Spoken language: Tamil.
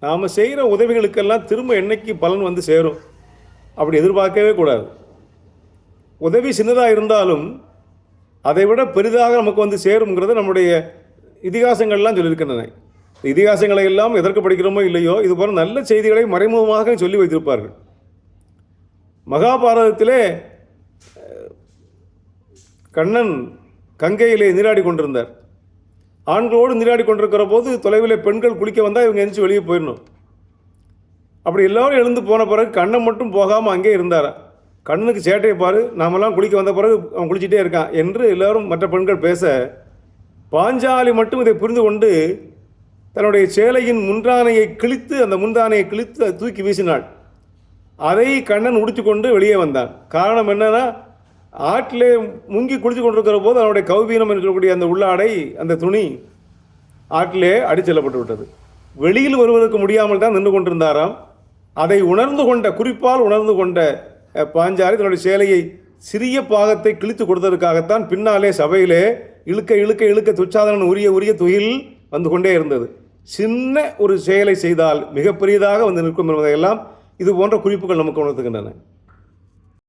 நாம் செய்கிற உதவிகளுக்கெல்லாம் திரும்ப என்னைக்கு பலன் வந்து சேரும் அப்படி எதிர்பார்க்கவே கூடாது. உதவி சின்னதாக இருந்தாலும் அதை விட பெரிதாக நமக்கு வந்து சேருங்கிறது நம்முடைய இதிகாசங்கள்லாம் சொல்லியிருக்கின்றன. இதிகாசங்களை எல்லாம் எதற்கு படிக்கிறோமோ இல்லையோ, இது போல நல்ல செய்திகளை மறைமுகமாக சொல்லி வைத்திருப்பார்கள். மகாபாரதத்திலே கண்ணன் கங்கையிலே நீராடி கொண்டிருந்தார். ஆண்களோடு நீராடி கொண்டிருக்கிற போது தொலைவில் பெண்கள் குளிக்க வந்தால் இவங்க எந்திரிச்சு வெளியே போயிடணும். அப்படி எல்லோரும் எழுந்து போன பிறகு கண்ணன் மட்டும் போகாமல் அங்கே இருந்தாரா. கண்ணனுக்கு சேட்டையை பாரு, நாமெல்லாம் குளிக்க வந்த பிறகு அவன் குளிச்சுட்டே இருக்கான் என்று எல்லோரும் மற்ற பெண்கள் பேச, பாஞ்சாலி மட்டும் இதை புரிந்து கொண்டு தன்னுடைய சேலையின் முந்தானையை கிழித்து அந்த முந்தானையை கிழித்து தூக்கி வீசினாள். அதை கண்ணன் உடித்து கொண்டு வெளியே வந்தான். காரணம் என்னன்னா, ஆற்றிலே முங்கி குளித்து கொண்டிருக்கிற போது அவனுடைய கௌபீனம் இருக்கக்கூடிய அந்த உள்ளாடை, அந்த துணி ஆற்றிலே அடிச்செல்லப்பட்டு விட்டது. வெளியில் வருவதற்கு முடியாமல் தான் நின்று கொண்டிருந்தாராம். அதை உணர்ந்து கொண்ட, குறிப்பால் உணர்ந்து கொண்ட பாஞ்சாலி தன்னுடைய சேலையை சிறிய பாகத்தை கிழித்து கொடுத்ததற்காகத்தான் பின்னாலே சபையிலே இழுக்க இழுக்க இழுக்க துச்சாதனன் உரிய துயில் வந்து கொண்டே இருந்தது. சின்ன ஒரு செயலை செய்தால் மிகப்பெரியதாக வந்து நிற்கும் என்பதையெல்லாம் இது போன்ற குறிப்புகள் நமக்கு உணர்த்துகின்றன.